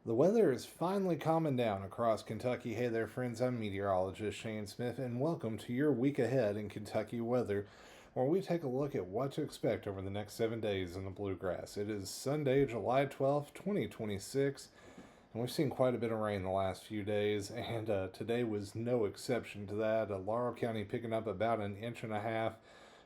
The weather is finally calming down across Kentucky. Hey there, friends. I'm meteorologist Shane Smith, and welcome to your week ahead in Kentucky weather, where we take a look at what to expect over the next 7 days in the bluegrass. It is Sunday, July 12th, 2026, and we've seen quite a bit of rain the last few days, and today was no exception to that. Laurel County picking up about an inch and a half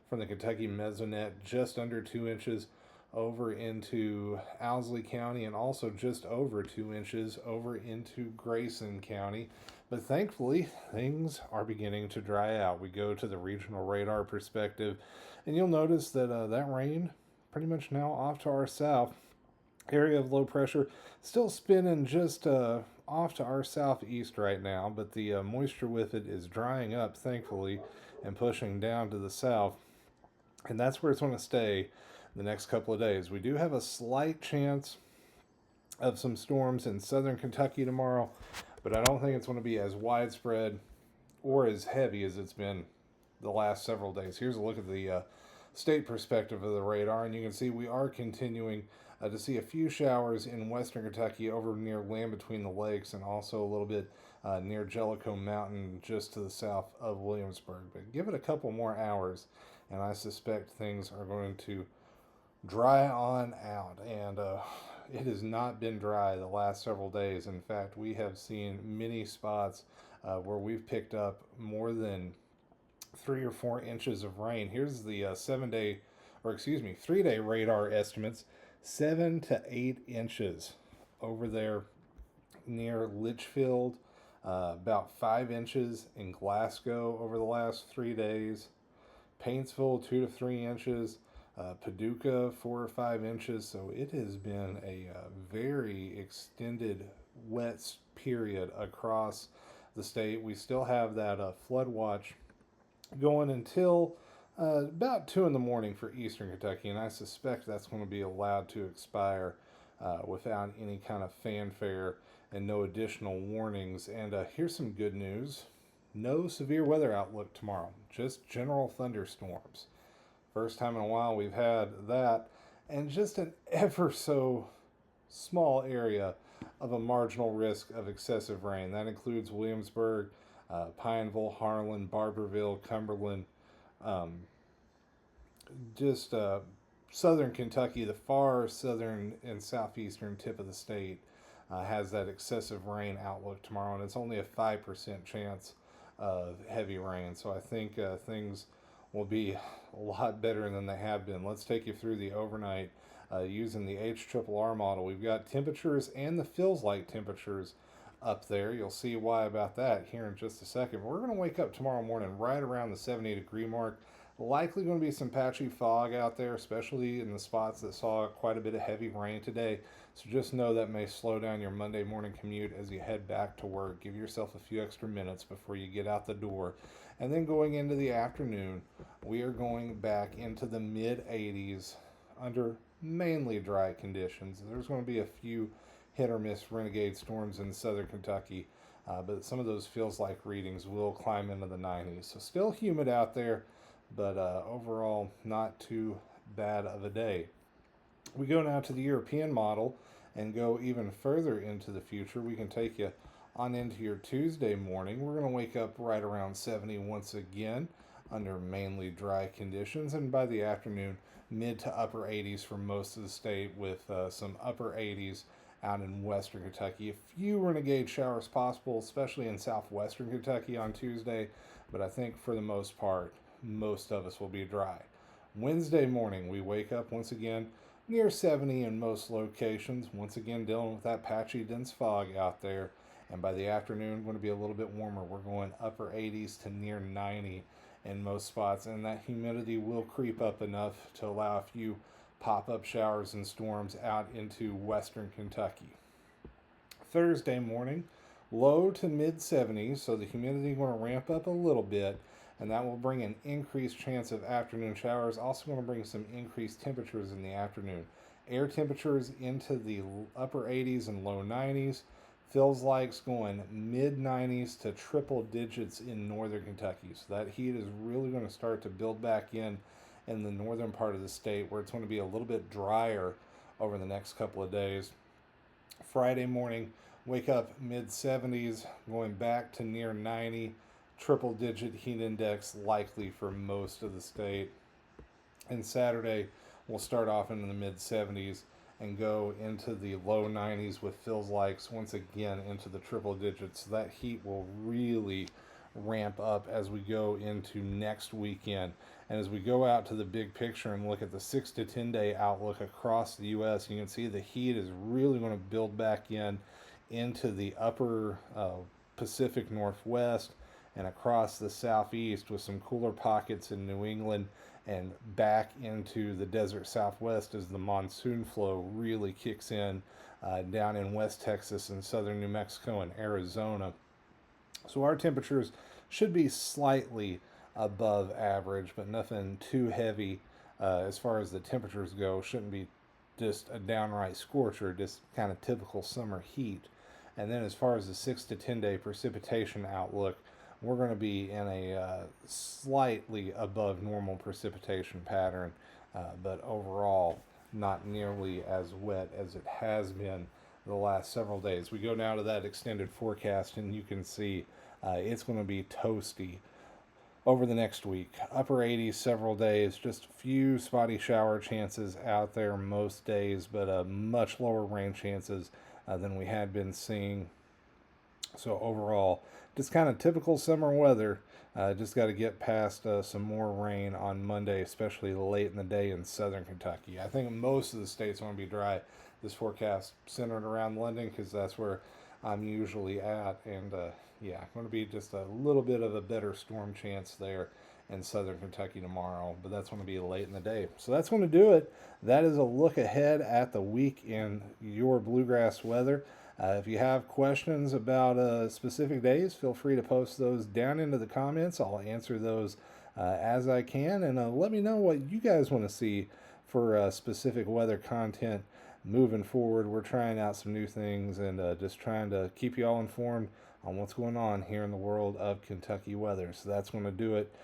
from the Kentucky Mesonet, just under 2 inches over into Owsley County, and also just over 2 inches over into Grayson County. But thankfully, things are beginning to dry out. We go to the regional radar perspective, and you'll notice that that rain pretty much now off to our south. Area of low pressure still spinning just off to our southeast right now, but the moisture with it is drying up, thankfully, and pushing down to the south. And that's where it's going to stay the next couple of days. We do have a slight chance of some storms in southern Kentucky tomorrow, but I don't think it's going to be as widespread or as heavy as it's been the last several days. Here's a look at the state perspective of the radar, and you can see we are continuing to see a few showers in western Kentucky over near Land Between the Lakes, and also a little bit near Jellicoe Mountain just to the south of Williamsburg. But give it a couple more hours, and I suspect things are going to dry on out. And it has not been dry the last several days. In fact, we have seen many spots where we've picked up more than 3 or 4 inches of rain. Here's the 7 day, or excuse me, 3 day radar estimates: 7 to 8 inches over there near Litchfield, about 5 inches in Glasgow over the last 3 days, Paintsville 2 to 3 inches, Paducah 4 or 5 inches. So it has been a very extended wet period across the state. We still have that flood watch going until about 2 in the morning for eastern Kentucky, and I suspect that's going to be allowed to expire without any kind of fanfare and no additional warnings. And here's some good news: no severe weather outlook tomorrow, just general thunderstorms. First time in a while we've had that, and just an ever so small area of a marginal risk of excessive rain. That includes Williamsburg, Pineville, Harlan, Barberville, Cumberland, um, just southern Kentucky, the far southern and southeastern tip of the state has that excessive rain outlook tomorrow, and it's only a 5% chance of heavy rain. So I think things will be a lot better than they have been. Let's take you through the overnight using the HRRR model. We've got temperatures and the feels like temperatures up there. You'll see why about that here in just a second. We're going to wake up tomorrow morning right around the 70-degree mark. Likely going to be some patchy fog out there, especially in the spots that saw quite a bit of heavy rain today. So just know that may slow down your Monday morning commute as you head back to work. Give yourself a few extra minutes before you get out the door. And then going into the afternoon, we are going back into the mid 80s under mainly dry conditions. There's going to be a few hit or miss renegade storms in southern Kentucky, but some of those feels like readings will climb into the 90s. So still humid out there, but overall not too bad of a day. We go now to the European model and go even further into the future. We can take you on into your Tuesday morning. We're going to wake up right around 70 once again under mainly dry conditions, and by the afternoon, mid to upper 80s for most of the state, with some upper 80s out in western Kentucky. A few renegade showers possible, especially in southwestern Kentucky on Tuesday, but I think for the most part, most of us will be dry. Wednesday morning, we wake up once again near 70 in most locations, once again dealing with that patchy, dense fog out there. And by the afternoon, going to be a little bit warmer. We're going upper 80s to near 90 in most spots, and that humidity will creep up enough to allow a few pop-up showers and storms out into western Kentucky. Thursday morning, low to mid 70s, so the humidity going to ramp up a little bit, and that will bring an increased chance of afternoon showers. Also going to bring some increased temperatures in the afternoon. Air temperatures into the upper 80s and low 90s. Feels like it's going mid 90s to triple digits in northern Kentucky. So that heat is really going to start to build back in the northern part of the state, where it's going to be a little bit drier over the next couple of days. Friday morning, wake up mid 70s, going back to near 90. Triple digit heat index likely for most of the state. And Saturday, we'll start off into the mid 70s and go into the low 90s with feels likes once again into the triple digits. So that heat will really ramp up as we go into next weekend. And as we go out to the big picture and look at the 6 to 10 day outlook across the U.S., you can see the heat is really going to build back into the upper Pacific Northwest and across the southeast with some cooler pockets in New England and back into the desert southwest as the monsoon flow really kicks in down in West Texas and southern New Mexico and Arizona. So our temperatures should be slightly above average, but nothing too heavy as far as the temperatures go. Shouldn't be just a downright scorcher, just kind of typical summer heat. And then as far as the 6 to 10 day precipitation outlook, we're going to be in a slightly above normal precipitation pattern, but overall not nearly as wet as it has been the last several days. We go now to that extended forecast, and you can see it's going to be toasty over the next week. Upper 80s several days, just a few spotty shower chances out there most days, but much lower rain chances than we had been seeing. So overall, just kind of typical summer weather. Just got to get past some more rain on Monday, especially late in the day in southern Kentucky. I think most of the states want to be dry. This forecast centered around London because that's where I'm usually at. And yeah, going to be just a little bit of a better storm chance there in southern Kentucky tomorrow. But that's going to be late in the day. So that's going to do it. That is a look ahead at the week in your bluegrass weather. If you have questions about specific days, feel free to post those down into the comments. I'll answer those as I can. And let me know what you guys want to see for specific weather content moving forward. We're trying out some new things and just trying to keep you all informed on what's going on here in the world of Kentucky weather. So that's going to do it.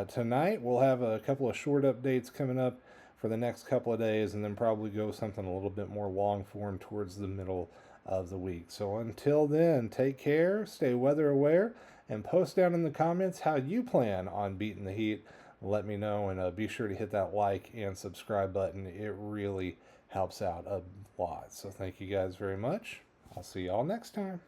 Tonight, we'll have a couple of short updates coming up for the next couple of days, and then probably go something a little bit more long form towards the middle of the week. So until then, take care, stay weather aware, and post down in the comments how you plan on beating the heat. Let me know, and be sure to hit that like and subscribe button. It really helps out a lot. So thank you guys very much. I'll see y'all next time.